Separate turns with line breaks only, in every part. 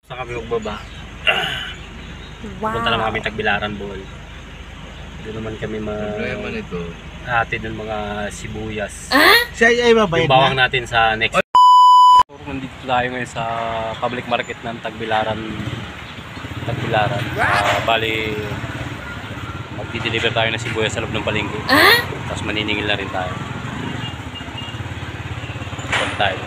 Saan kami magbaba?
Wow.
Punta naman kami Tagbilaran, Bohol. Doon naman kami
Problema nito.
hatid ng mga sibuyas.
Siya ay mabayad
Yung bawang
na.
natin sa next. Nandito tayo ngayon sa public market ng Tagbilaran. Bali, magdi-deliver tayo ng sibuyas sa loob ng palengke. Tapos maniningil na rin tayo. Punta tayo.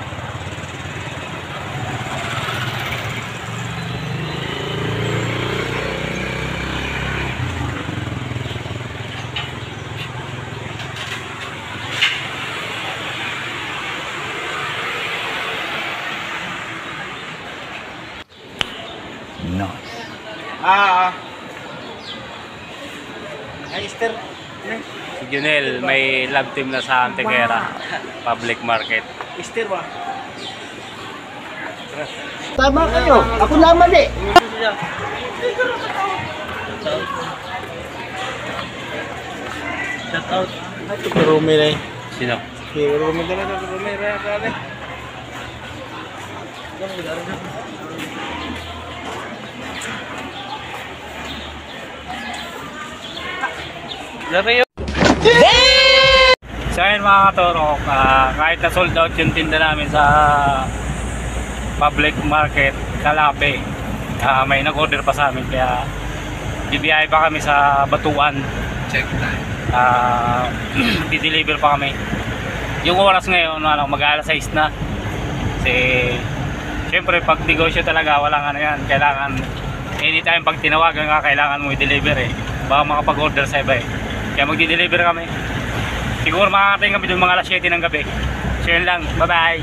Ay, Esther.
Si Junel, may love team na sa Antequera public market.
Esther ba? Tama kayo. Ako naman eh.
Shout out.
Ito Rumi na eh.
Sino?
Rumi talaga. Rumi na.
So ayun mga katorok, kahit na sold out yung tinda namin sa public market Calape, may nag-order pa sa amin kaya bibiyahe pa kami sa Batuan.
Check time.
Di-deliver pa kami. Yung oras ngayon mag-alas 6 na kasi syempre pag negosyo talaga walang ano yan, kailangan anytime pag tinawagan ka kailangan mo i-deliver eh, baka makapag-order sa iba eh, kaya magdi-deliver kami. Siguro makakatayin kami doon mga alas 7 ng gabi. So yun lang, bye bye.